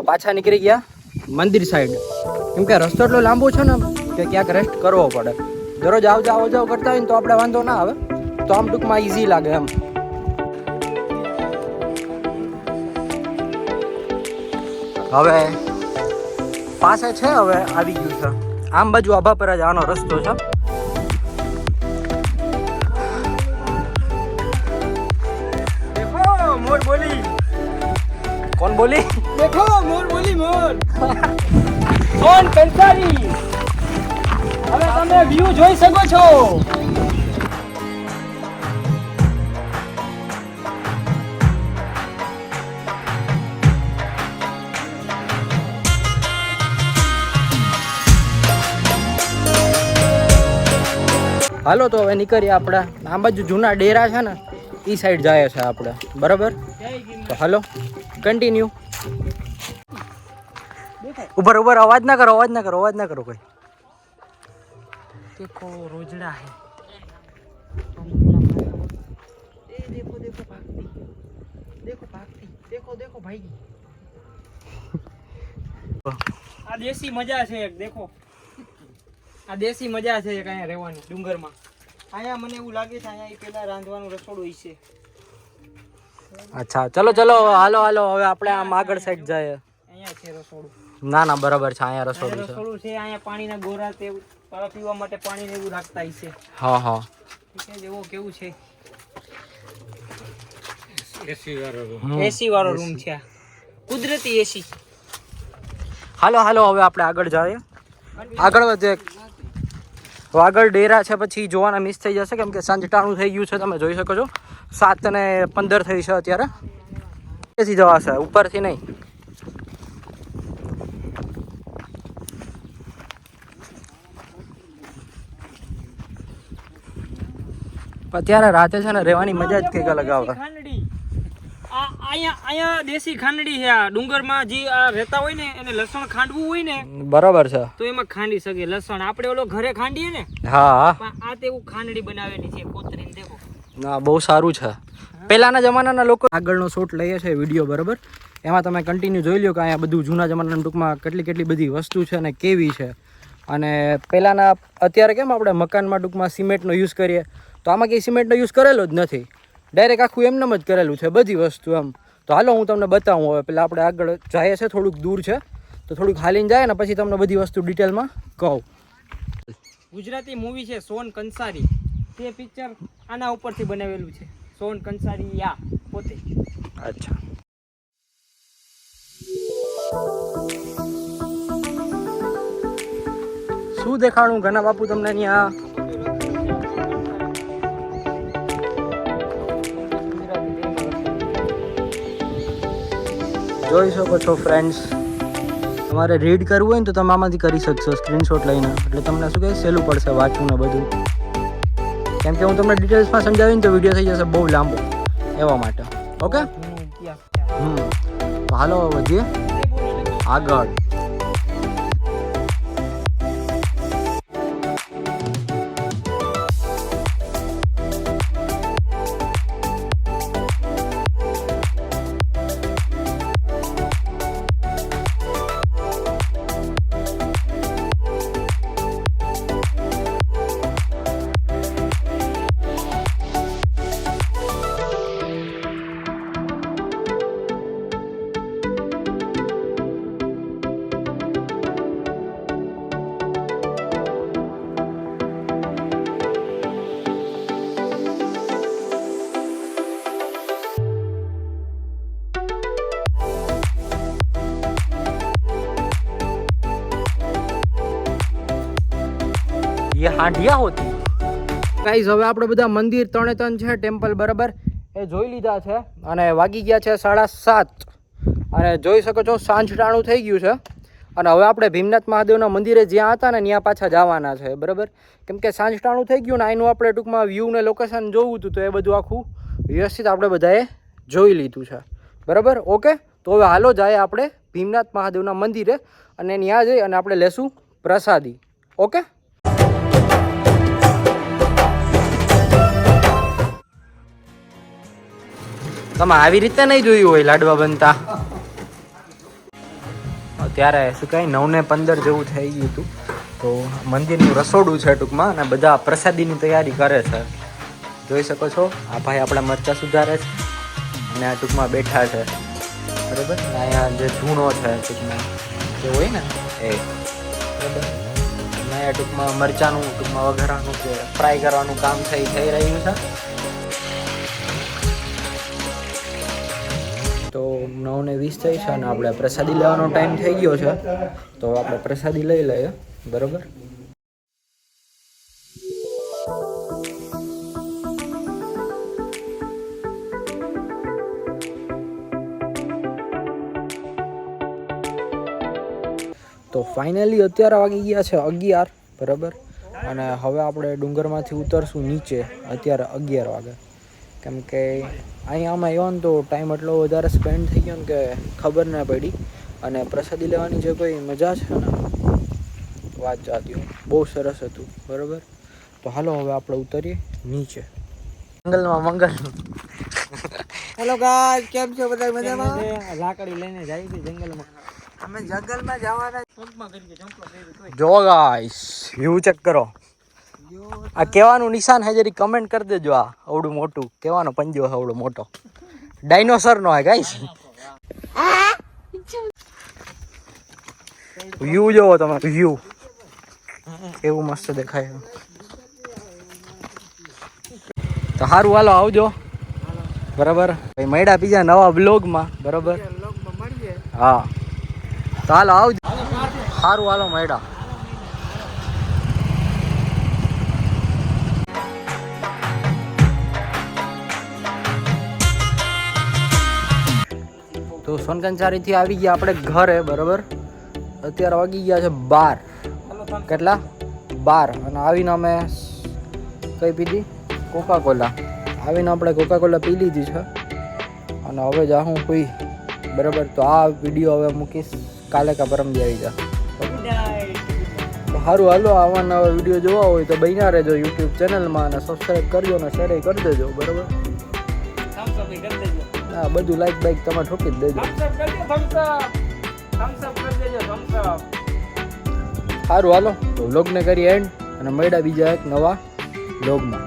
તો પાછા નીકળી ગયા મંદિર સાઈડ, કેમ કે રસ્તો એટલો લાંબો છે ને કે ક્યાંક રેસ્ટ કરવો પડે. દરરોજ આવ જાવ કરતા હોય ને તો આપણે વાંધો ના આવે, તો આમ ટૂંકમાં ઈઝી લાગે એમ. હવે પાસે છે, હવે આવી ગયું છે. આમ બાજુ આભા પર જ આનો રસ્તો છે. દેખો મોર બોલી. કોણ બોલી? દેખો મોર બોલી, મોર. સોન કંસારી. હવે તમે વ્યૂ જોઈ શકો છો. હાલો તો હવે નીકળીએ આપણે. આ બાજુ જૂના ડેરા છે ને એ સાઈડ જાય છે આપણે, બરાબર? તો હાલો કન્ટિન્યુ. ઉભર ઉભર, અવાજ ના કરો, અવાજ ના કરો કોઈ. देखो रोजड़ा है, देखो देखो भागती, देखो भाई. આ દેશી મજા છે એક. દેખો આ દેશી મજા છે એક અહીંયા રહેવાની ડુંગરમાં. અહીંયા મને એવું લાગે છે અહીંયા પેલા રાંધવાનું રસોડું છે. અચ્છા ચલો હાલો હવે આપણે આમ આગળ સાઈડ જાય. અહીંયા છે રસોડું. ના બરાબર છે, અહીંયા રસોડું છે. અહીંયા પાણીના ગોરા તે પીવા માટે પાણી ને એવું રાખતા છે. હા જેવો કેવું છે, એસી વાળો રૂમ છે, કુદરતી એસી. હાલો હવે આપણે આગળ જઈએ. આગળ વધે. આગળ ડેરા છે, પછી જોવાના મિસ થઈ જશે કેમ કે સાંજટાણું થઈ ગયું છે. તમે જોઈ શકો છો 7:15 થઈ છે અત્યારે. એથી જવાશે, ઉપરથી નહીં. અત્યારે રાતે છે ને રહેવાની મજા જ કંઈક અલગ આવે. અહીંયા દેશી ખાંડડી છે. આ ડુંગરમાં જે રહેતા હોય ને એને લસણ ખાંડવું હોય ને, બરાબર છે, તો એમાં ખાંડી શકે લસણ. આપણે ઓલો ઘરે ખાંડીએ ને, હા, આ તેવું ખાંડડી બનાવેલી છે કોતરીને. દેખો ના, બહુ સારું છે. પહેલાના જમાનાના લોકો આગળનો શોટ લઈએ છે વિડીયો, બરાબર? એમાં તમે કન્ટિન્યુ જોઈ લો કે અહીંયા બધું જૂના જમાનાના ટૂંકમાં કેટલી બધી વસ્તુ છે ને કેવી છે. અને પહેલાના અત્યારે કેમ આપણે મકાનમાં ટૂંકમાં સિમેન્ટનો યુઝ કરીએ, તો આમાં કંઈ સિમેન્ટનો યુઝ કરેલો જ નથી. ડાયરેક્ટ આખું એમનેમ જ કરેલું છે બધી વસ્તુ એમ. તો હાલો હું તમને બતાવું. હવે પેલા આપણે આગળ જઈએ છે, થોડુંક દૂર છે, તો થોડુંક હાલીને જાય ને પછી તમને બધી વસ્તુ ડિટેલમાં કહું. ગુજરાતી મૂવી છે સોન કંસારી, તે પિક્ચર આના ઉપરથી બનાવેલું છે. સોન કંસારી યા પોતે. અચ્છા. શું દેખાડું ઘના બાપુ તમને અહીંયા? જોઈ શકો છો ફ્રેન્ડ્સ. તમારે રીડ કરવું હોય ને તો તમે આમાંથી કરી શકશો સ્ક્રીનશોટ લઈને. એટલે તમને શું કહે, સહેલું પડશે વાંચવું ને બધું. કેમ કે હું તમને ડિટેલ્સમાં સમજાવીને તો વિડીયો થઈ જશે બહુ લાંબો, એવા માટે. ઓકે, તો હાલો વધીએ આગળ. ये हांडिया होती. ગાઈઝ હવે આપણે બધા મંદિર 3 છે, ટેમ્પલ, બરાબર, એ જોઈ લીધા છે. અને વાગી ગયા છે 7:30. અને જોઈ શકો છો સાંજટાણું થઈ ગયું છે. અને હવે આપણે ભીમનાથ મહાદેવના મંદિરે જ્યાં હતા ને ત્યાં પાછા જવાના છે, બરાબર? કેમ કે સાંજટાણું થઈ ગયું ને એનું આપણે ટૂંકમાં વ્યૂ ને લોકેશન જોવું હતું, તો એ બધું આખું વ્યવસ્થિત આપણે બધાએ જોઈ લીધું છે, બરાબર? ઓકે, તો હવે હાલો જાય આપણે ભીમનાથ મહાદેવના મંદિરે અને ત્યાં જઈ અને આપણે લેશું પ્રસાદી. ઓકે, તમે આવી રીતે નહીં જોયું હોય લાડવા બનતા. ત્યારે શું કહે 9:15 જેવું થઈ ગયું હતું. તો મંદિરનું રસોડું છે ટૂંકમાં, અને બધા પ્રસાદીની તૈયારી કરે છે. જોઈ શકો છો આ ભાઈ આપણા મરચાં સુધારે છે અને આ ટૂંકમાં બેઠા છે બરાબર. અહીંયા જે ધૂણો છે ટૂંકમાં જે હોય ને એ બરાબર. અહીંયા ટૂંકમાં મરચાંનું ટૂંકમાં વઘારવાનું છે, ફ્રાય કરવાનું કામ થઈ રહ્યું છે. તો 9:20 થઈ છે અને આપણે પ્રસાદી લેવાનો ટાઈમ થઈ ગયો છે. તો આપણે પ્રસાદી લઈ લઈએ બરાબર. તો ફાઇનલી અત્યારે વાગી ગયા છે 11 બરાબર. અને હવે આપણે ડુંગરમાંથી ઉતરશું નીચે અત્યારે 11 વાગે. કેમ કે અહીંયા અમે આવ્યો ને તો ટાઈમ એટલો વધારે સ્પેન્ડ થઈ ગયો ને કે ખબર ના પડી. અને પ્રસાદી લેવાની જે કોઈ મજા છે ને વાત જાતી બહુ સરસ હતું બરાબર. તો હાલો હવે આપણે ઉતરીએ નીચે જંગલમાં મંગલ. હેલો ગાઈસ, કેમ છો બધા? મજામાં? લાકડી લઈને જાય છે જંગલમાં. અમે જંગલમાં જવાના. જો ગાઈસ વ્યૂ ચેક કરો. આ કેવાનું નિશાન હે જરી કમેન્ટ કરી દેજો. આ આવડું મોટું કેવાનો પંજો છે, આવડો મોટો ડાયનોસર નો હે ગાઈસ. વ્યૂ જોવો તમે, વ્યૂ કેવું મસ્ત દેખાય. તો સારું હાલો આવજો બરાબર. ભાઈ મળ્યા બીજા નવા બ્લોગમાં બરાબર. હા તો હાલો આવજો. સારું હાલો મળ્યા. તો સોનકંચારીથી આવી ગયા આપણે ઘરે બરાબર. અત્યારે વાગી ગયા છે 12. કેટલા? 12. અને આવીને અમે કઈ પીધી? કોકાકોલા. આવીને આપણે કોકાકોલા પી લીધી છે અને હવે જાઉં કોઈ બરાબર. તો આ વિડીયો હવે મૂકીશ કાલે કા પરમદી આવી જા. સારું હાલો, આવા નવા વિડીયો જોવા હોય તો બન્યા રહેજો યુટ્યુબ ચેનલમાં અને સબસ્ક્રાઈબ કરજો અને શેર કરી દેજો બરાબર. હા બધું લાઈક બાઈક તમે ઠોકી જ દેજો. સારું હાલો તો વ્લોગને કરી એન્ડ અને મળ્યા બીજા એક નવા વ્લોગમાં.